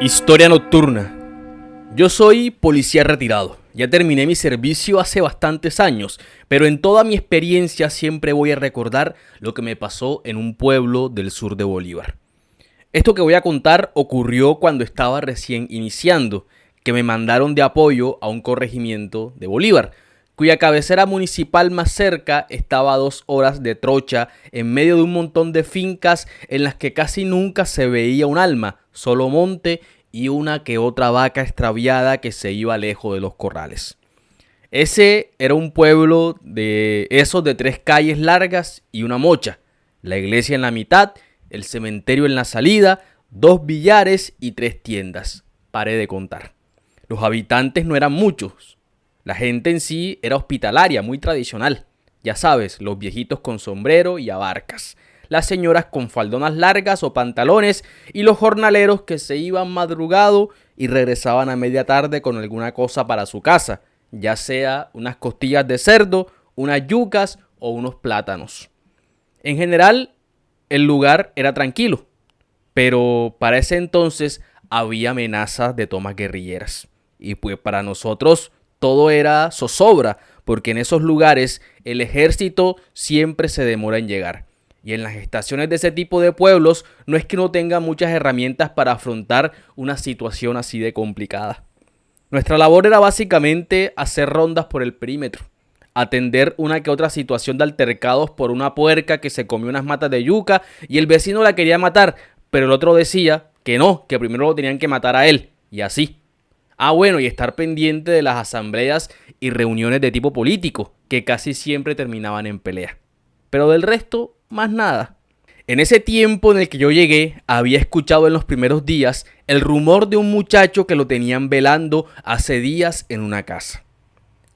Historia nocturna. Yo soy policía retirado. Ya terminé mi servicio hace bastantes años, pero en toda mi experiencia siempre voy a recordar lo que me pasó en un pueblo del sur de Bolívar. Esto que voy a contar ocurrió cuando estaba recién iniciando, que me mandaron de apoyo a un corregimiento de Bolívar, cuya cabecera municipal más cerca estaba a 2 horas de trocha en medio de un montón de fincas en las que casi nunca se veía un alma, solo monte y una que otra vaca extraviada que se iba lejos de los corrales. Ese era un pueblo de esos de 3 calles largas y una mocha, la iglesia en la mitad, el cementerio en la salida, 2 billares y 3 tiendas. Paré de contar. Los habitantes no eran muchos. La gente en sí era hospitalaria, muy tradicional. Ya sabes, los viejitos con sombrero y abarcas, las señoras con faldonas largas o pantalones y los jornaleros que se iban madrugado y regresaban a media tarde con alguna cosa para su casa, ya sea unas costillas de cerdo, unas yucas o unos plátanos. En general, el lugar era tranquilo, pero para ese entonces había amenazas de tomas guerrilleras. Y pues para nosotros todo era zozobra, porque en esos lugares el ejército siempre se demora en llegar. Y en las estaciones de ese tipo de pueblos no es que no tengan muchas herramientas para afrontar una situación así de complicada. Nuestra labor era básicamente hacer rondas por el perímetro, atender una que otra situación de altercados por una puerca que se comió unas matas de yuca y el vecino la quería matar, pero el otro decía que no, que primero lo tenían que matar a él, y así. Bueno, y estar pendiente de las asambleas y reuniones de tipo político, que casi siempre terminaban en pelea. Pero del resto, más nada. En ese tiempo en el que yo llegué, había escuchado en los primeros días el rumor de un muchacho que lo tenían velando hace días en una casa.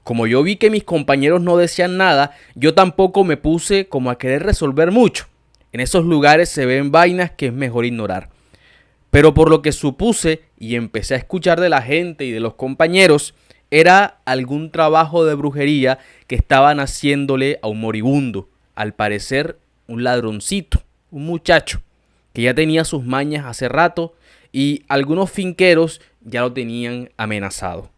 Como yo vi que mis compañeros no decían nada, yo tampoco me puse como a querer resolver mucho. En esos lugares se ven vainas que es mejor ignorar. Pero por lo que supuse y empecé a escuchar de la gente y de los compañeros, era algún trabajo de brujería que estaban haciéndole a un moribundo. Al parecer, un ladroncito, un muchacho, que ya tenía sus mañas hace rato y algunos finqueros ya lo tenían amenazado.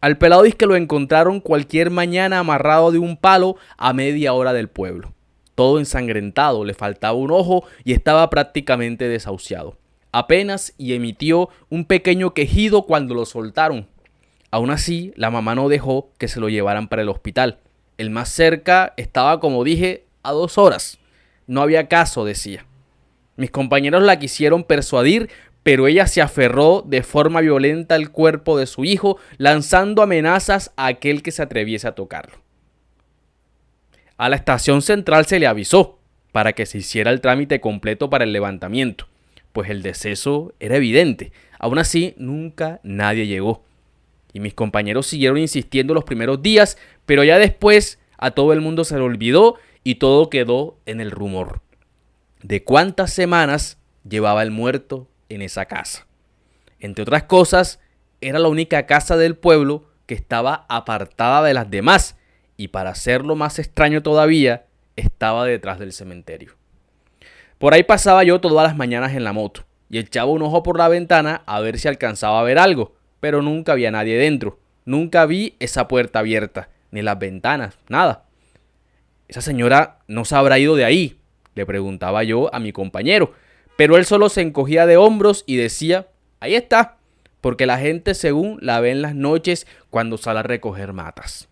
Al pelado es que lo encontraron cualquier mañana amarrado de un palo a media hora del pueblo. Todo ensangrentado, le faltaba un ojo y estaba prácticamente desahuciado. Apenas y emitió un pequeño quejido cuando lo soltaron. Aún así, la mamá no dejó que se lo llevaran para el hospital. El más cerca estaba, como dije, a 2 horas. No había caso, decía. Mis compañeros la quisieron persuadir, pero ella se aferró de forma violenta al cuerpo de su hijo, lanzando amenazas a aquel que se atreviese a tocarlo. A la estación central se le avisó para que se hiciera el trámite completo para el levantamiento, pues el deceso era evidente. Aún así, nunca nadie llegó. Y mis compañeros siguieron insistiendo los primeros días, pero ya después a todo el mundo se le olvidó y todo quedó en el rumor de cuántas semanas llevaba el muerto en esa casa. Entre otras cosas, era la única casa del pueblo que estaba apartada de las demás y, para hacerlo más extraño todavía, estaba detrás del cementerio. Por ahí pasaba yo todas las mañanas en la moto y echaba un ojo por la ventana a ver si alcanzaba a ver algo, pero nunca había nadie dentro. Nunca vi esa puerta abierta, ni las ventanas, nada. ¿Esa señora no se habrá ido de ahí?, le preguntaba yo a mi compañero, pero él solo se encogía de hombros y decía: ahí está, porque la gente según la ve en las noches cuando sale a recoger matas.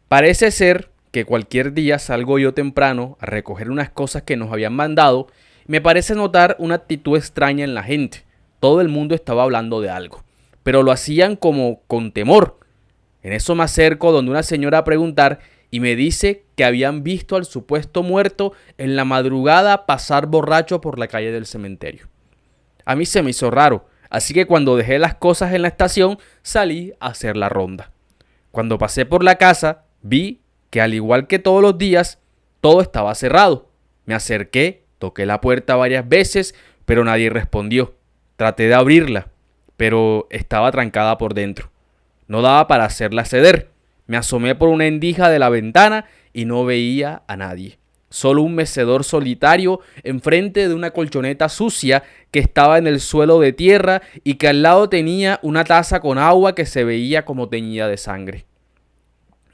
Parece ser que cualquier día salgo yo temprano a recoger unas cosas que nos habían mandado. Me parece notar una actitud extraña en la gente. Todo el mundo estaba hablando de algo, pero lo hacían como con temor. En eso me acerco donde una señora a preguntar y me dice que habían visto al supuesto muerto en la madrugada pasar borracho por la calle del cementerio. A mí se me hizo raro, así que cuando dejé las cosas en la estación salí a hacer la ronda. Cuando pasé por la casa vi que, al igual que todos los días, todo estaba cerrado. Me acerqué, toqué la puerta varias veces, pero nadie respondió. Traté de abrirla, pero estaba trancada por dentro. No daba para hacerla ceder. Me asomé por una endija de la ventana y no veía a nadie. Solo un mecedor solitario enfrente de una colchoneta sucia que estaba en el suelo de tierra y que al lado tenía una taza con agua que se veía como teñida de sangre.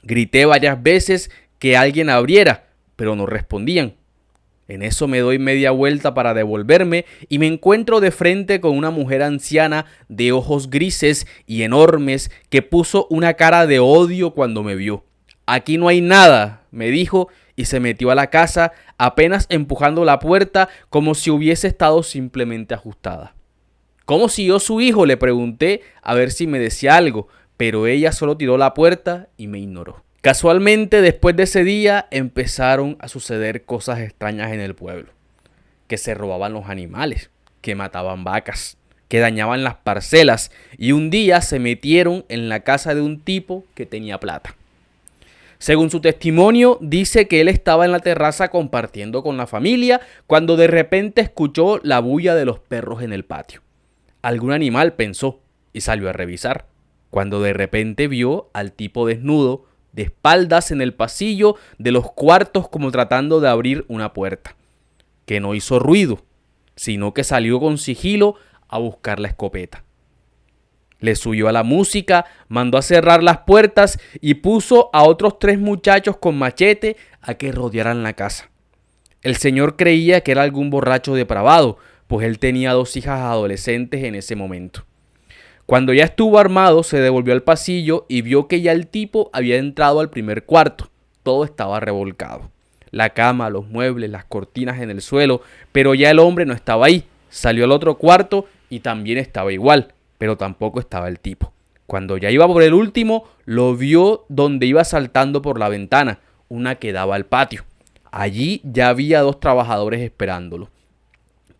Grité varias veces que alguien abriera, pero no respondían. En eso me doy media vuelta para devolverme y me encuentro de frente con una mujer anciana de ojos grises y enormes que puso una cara de odio cuando me vio. «Aquí no hay nada», me dijo, y se metió a la casa apenas empujando la puerta como si hubiese estado simplemente ajustada. «¿Cómo siguió su hijo?», le pregunté a ver si me decía algo, pero ella solo tiró la puerta y me ignoró. Casualmente, después de ese día empezaron a suceder cosas extrañas en el pueblo. Que se robaban los animales, que mataban vacas, que dañaban las parcelas y un día se metieron en la casa de un tipo que tenía plata. Según su testimonio, dice que él estaba en la terraza compartiendo con la familia cuando de repente escuchó la bulla de los perros en el patio. Algún animal, pensó, y salió a revisar, cuando de repente vio al tipo desnudo, de espaldas en el pasillo de los cuartos como tratando de abrir una puerta, que no hizo ruido, sino que salió con sigilo a buscar la escopeta. Le subió a la música, mandó a cerrar las puertas y puso a otros 3 muchachos con machete a que rodearan la casa. El señor creía que era algún borracho depravado, pues él tenía 2 hijas adolescentes en ese momento. Cuando ya estuvo armado, se devolvió al pasillo y vio que ya el tipo había entrado al primer cuarto. Todo estaba revolcado. La cama, los muebles, las cortinas en el suelo, pero ya el hombre no estaba ahí. Salió al otro cuarto y también estaba igual, pero tampoco estaba el tipo. Cuando ya iba por el último, lo vio donde iba saltando por la ventana, una que daba al patio. Allí ya había 2 trabajadores esperándolo.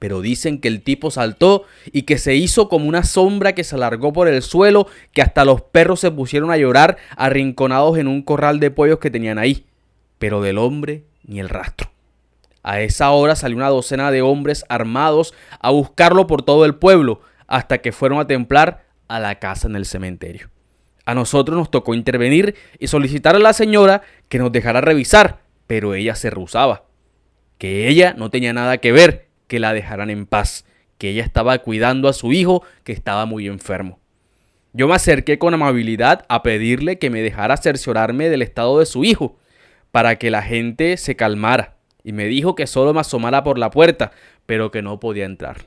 Pero dicen que el tipo saltó y que se hizo como una sombra que se alargó por el suelo, que hasta los perros se pusieron a llorar arrinconados en un corral de pollos que tenían ahí. Pero del hombre ni el rastro. A esa hora salió una docena de hombres armados a buscarlo por todo el pueblo, hasta que fueron a templar a la casa en el cementerio. A nosotros nos tocó intervenir y solicitar a la señora que nos dejara revisar, pero ella se rehusaba. Que ella no tenía nada que ver, que la dejaran en paz, que ella estaba cuidando a su hijo que estaba muy enfermo. Yo me acerqué con amabilidad a pedirle que me dejara cerciorarme del estado de su hijo, para que la gente se calmara, y me dijo que solo me asomara por la puerta, pero que no podía entrar.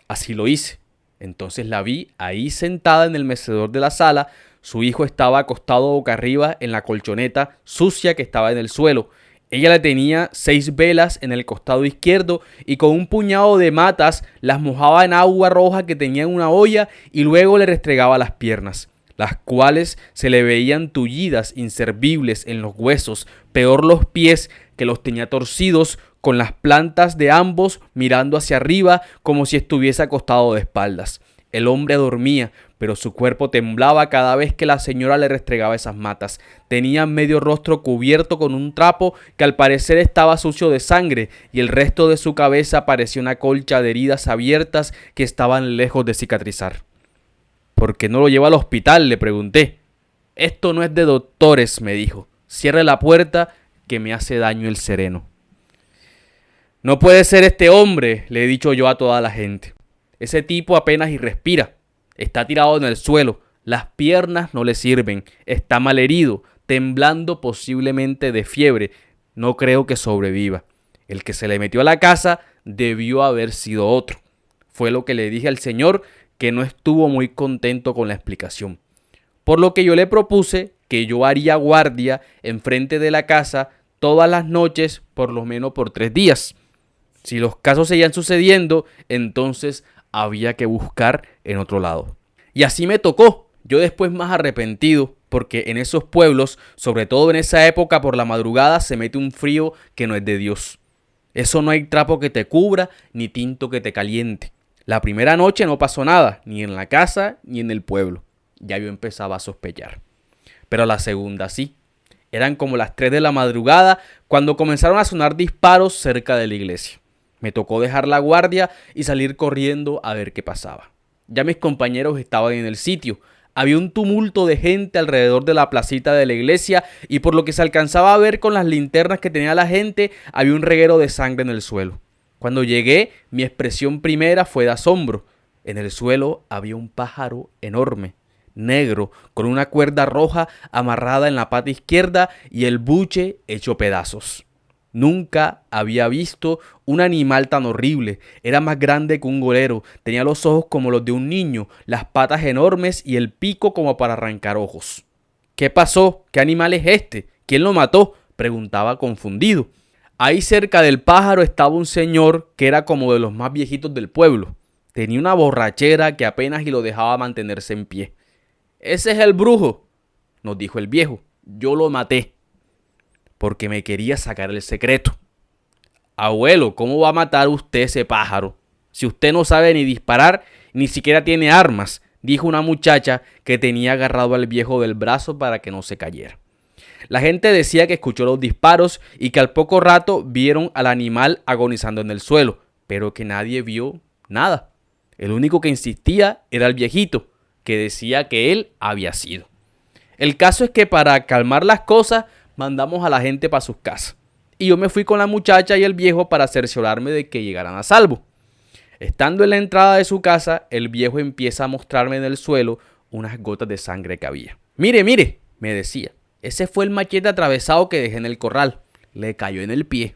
Así lo hice. Entonces la vi ahí sentada en el mecedor de la sala. Su hijo estaba acostado boca arriba en la colchoneta sucia que estaba en el suelo. Ella le tenía 6 velas en el costado izquierdo y con un puñado de matas las mojaba en agua roja que tenía en una olla y luego le restregaba las piernas, las cuales se le veían tullidas, inservibles en los huesos, peor los pies que los tenía torcidos con las plantas de ambos mirando hacia arriba como si estuviese acostado de espaldas. El hombre dormía, pero su cuerpo temblaba cada vez que la señora le restregaba esas matas. Tenía medio rostro cubierto con un trapo que al parecer estaba sucio de sangre y el resto de su cabeza parecía una colcha de heridas abiertas que estaban lejos de cicatrizar. ¿Por qué no lo lleva al hospital?, le pregunté. Esto no es de doctores, me dijo. Cierre la puerta que me hace daño el sereno. No puede ser este hombre, le he dicho yo a toda la gente. Ese tipo apenas y respira. Está tirado en el suelo. Las piernas no le sirven. Está malherido, temblando posiblemente de fiebre. No creo que sobreviva. El que se le metió a la casa debió haber sido otro. Fue lo que le dije al señor, que no estuvo muy contento con la explicación. Por lo que yo le propuse que yo haría guardia enfrente de la casa todas las noches, por lo menos por 3 días. Si los casos seguían sucediendo, entonces había que buscar en otro lado. Y así me tocó. Yo después más arrepentido, porque en esos pueblos, sobre todo en esa época por la madrugada, se mete un frío que no es de Dios. Eso no hay trapo que te cubra, ni tinto que te caliente. La primera noche no pasó nada, ni en la casa, ni en el pueblo. Ya yo empezaba a sospechar. Pero la segunda sí. Eran como las 3 de la madrugada cuando comenzaron a sonar disparos cerca de la iglesia. Me tocó dejar la guardia y salir corriendo a ver qué pasaba. Ya mis compañeros estaban en el sitio. Había un tumulto de gente alrededor de la placita de la iglesia y por lo que se alcanzaba a ver con las linternas que tenía la gente, había un reguero de sangre en el suelo. Cuando llegué, mi expresión primera fue de asombro. En el suelo había un pájaro enorme, negro, con una cuerda roja amarrada en la pata izquierda y el buche hecho pedazos. Nunca había visto un animal tan horrible. Era más grande que un golero, tenía los ojos como los de un niño, las patas enormes y el pico como para arrancar ojos. ¿Qué pasó? ¿Qué animal es este? ¿Quién lo mató?, preguntaba confundido. Ahí cerca del pájaro estaba un señor que era como de los más viejitos del pueblo. Tenía una borrachera que apenas y lo dejaba mantenerse en pie. «Ese es el brujo», nos dijo el viejo. «Yo lo maté porque me quería sacar el secreto». «Abuelo, ¿cómo va a matar usted ese pájaro? Si usted no sabe ni disparar, ni siquiera tiene armas», dijo una muchacha que tenía agarrado al viejo del brazo para que no se cayera. La gente decía que escuchó los disparos y que al poco rato vieron al animal agonizando en el suelo, pero que nadie vio nada. El único que insistía era el viejito, que decía que él había sido. El caso es que para calmar las cosas mandamos a la gente para sus casas. Y yo me fui con la muchacha y el viejo para cerciorarme de que llegaran a salvo. Estando en la entrada de su casa, el viejo empieza a mostrarme en el suelo unas gotas de sangre que había. «Mire, mire», me decía, «ese fue el machete atravesado que dejé en el corral. Le cayó en el pie.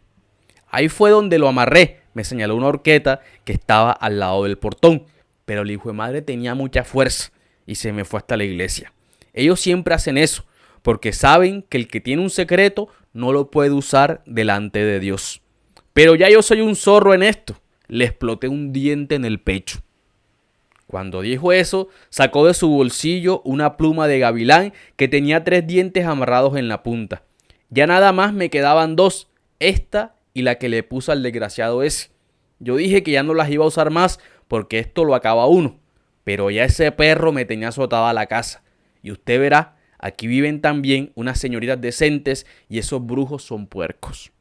Ahí fue donde lo amarré», me señaló una horqueta que estaba al lado del portón. Pero el hijo de madre tenía mucha fuerza y se me fue hasta la iglesia. Ellos siempre hacen eso, porque saben que el que tiene un secreto no lo puede usar delante de Dios. Pero ya yo soy un zorro en esto. Le exploté un diente en el pecho. Cuando dijo eso, sacó de su bolsillo una pluma de gavilán que tenía 3 dientes amarrados en la punta. Ya nada más me quedaban 2, esta y la que le puso al desgraciado ese. Yo dije que ya no las iba a usar más porque esto lo acaba uno. Pero ya ese perro me tenía azotada la casa. Y usted verá, aquí viven también unas señoritas decentes y esos brujos son puercos.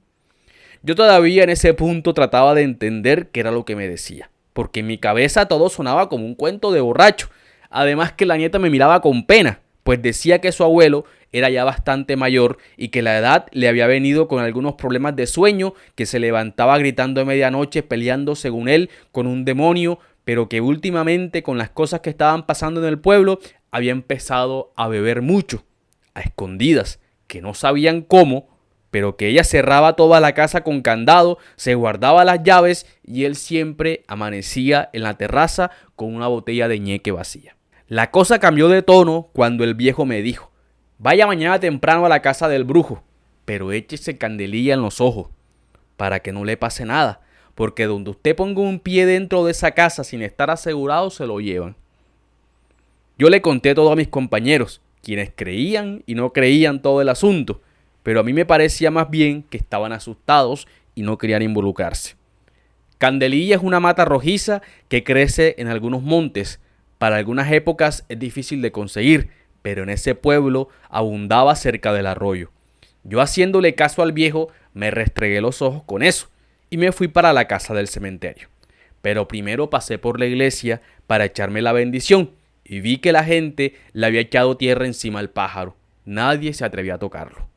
Yo todavía en ese punto trataba de entender qué era lo que me decía, porque en mi cabeza todo sonaba como un cuento de borracho. Además que la nieta me miraba con pena, pues decía que su abuelo era ya bastante mayor y que la edad le había venido con algunos problemas de sueño, que se levantaba gritando a medianoche peleando según él con un demonio, pero que últimamente con las cosas que estaban pasando en el pueblo había empezado a beber mucho, a escondidas, que no sabían cómo, pero que ella cerraba toda la casa con candado, se guardaba las llaves y él siempre amanecía en la terraza con una botella de ñeque vacía. La cosa cambió de tono cuando el viejo me dijo: «Vaya mañana temprano a la casa del brujo, pero échese candelilla en los ojos para que no le pase nada, porque donde usted ponga un pie dentro de esa casa sin estar asegurado se lo llevan». Yo le conté todo a mis compañeros, quienes creían y no creían todo el asunto, pero a mí me parecía más bien que estaban asustados y no querían involucrarse. Candelilla es una mata rojiza que crece en algunos montes. Para algunas épocas es difícil de conseguir, pero en ese pueblo abundaba cerca del arroyo. Yo, haciéndole caso al viejo, me restregué los ojos con eso y me fui para la casa del cementerio. Pero primero pasé por la iglesia para echarme la bendición y vi que la gente le había echado tierra encima al pájaro. Nadie se atrevía a tocarlo.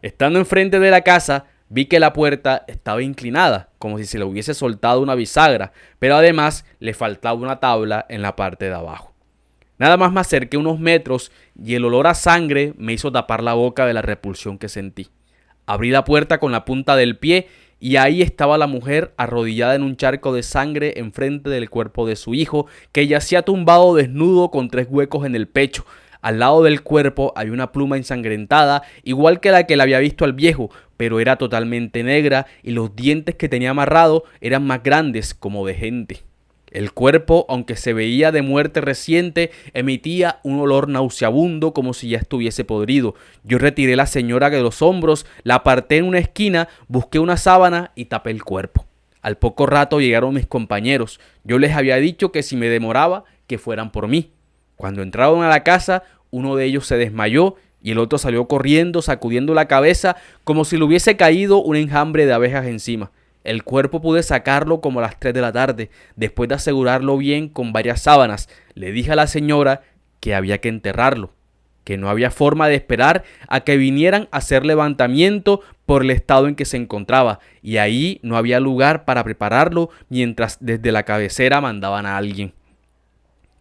Estando enfrente de la casa, vi que la puerta estaba inclinada, como si se le hubiese soltado una bisagra, pero además le faltaba una tabla en la parte de abajo. Nada más me acerqué unos metros y el olor a sangre me hizo tapar la boca de la repulsión que sentí. Abrí la puerta con la punta del pie y ahí estaba la mujer arrodillada en un charco de sangre enfrente del cuerpo de su hijo, que yacía tumbado desnudo con 3 huecos en el pecho. Al lado del cuerpo había una pluma ensangrentada, igual que la que le había visto al viejo, pero era totalmente negra y los dientes que tenía amarrados eran más grandes, como de gente. El cuerpo, aunque se veía de muerte reciente, emitía un olor nauseabundo como si ya estuviese podrido. Yo retiré a la señora de los hombros, la aparté en una esquina, busqué una sábana y tapé el cuerpo. Al poco rato llegaron mis compañeros. Yo les había dicho que si me demoraba, que fueran por mí. Cuando entraron a la casa, uno de ellos se desmayó y el otro salió corriendo, sacudiendo la cabeza como si le hubiese caído un enjambre de abejas encima. El cuerpo pude sacarlo como a las 3 de la tarde, después de asegurarlo bien con varias sábanas. Le dije a la señora que había que enterrarlo, que no había forma de esperar a que vinieran a hacer levantamiento por el estado en que se encontraba, y ahí no había lugar para prepararlo mientras desde la cabecera mandaban a alguien.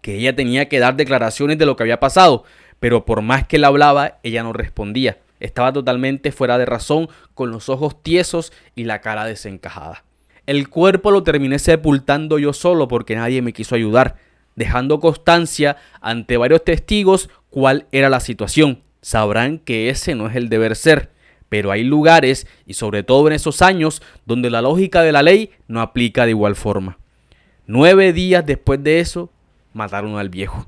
Que ella tenía que dar declaraciones de lo que había pasado, pero por más que la hablaba, ella no respondía. Estaba totalmente fuera de razón, con los ojos tiesos y la cara desencajada. El cuerpo lo terminé sepultando yo solo porque nadie me quiso ayudar, dejando constancia ante varios testigos cuál era la situación. Sabrán que ese no es el deber ser, pero hay lugares, y sobre todo en esos años, donde la lógica de la ley no aplica de igual forma. 9 días después de eso, mataron al viejo.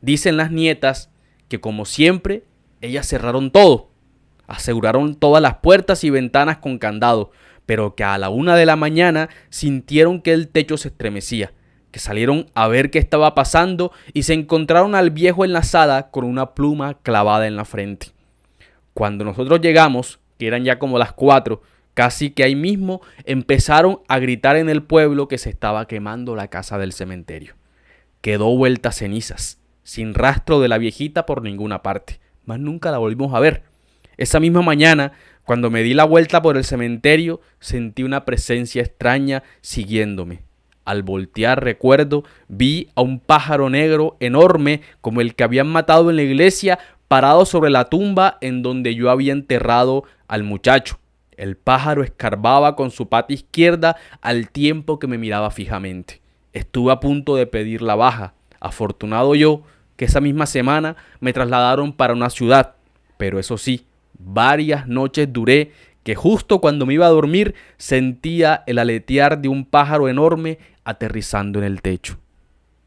Dicen las nietas que, como siempre, ellas cerraron todo, aseguraron todas las puertas y ventanas con candado, pero que a la 1 de la mañana sintieron que el techo se estremecía, que salieron a ver qué estaba pasando y se encontraron al viejo en la sala con una pluma clavada en la frente. Cuando nosotros llegamos, que eran ya como las 4, casi que ahí mismo empezaron a gritar en el pueblo que se estaba quemando la casa del cementerio. Quedó vuelta a cenizas, sin rastro de la viejita por ninguna parte, más nunca la volvimos a ver. Esa misma mañana, cuando me di la vuelta por el cementerio, sentí una presencia extraña siguiéndome. Al voltear, recuerdo, vi a un pájaro negro enorme como el que habían matado en la iglesia, parado sobre la tumba en donde yo había enterrado al muchacho. El pájaro escarbaba con su pata izquierda al tiempo que me miraba fijamente. Estuve a punto de pedir la baja. Afortunado yo que esa misma semana me trasladaron para una ciudad. Pero eso sí, varias noches duré que justo cuando me iba a dormir sentía el aletear de un pájaro enorme aterrizando en el techo.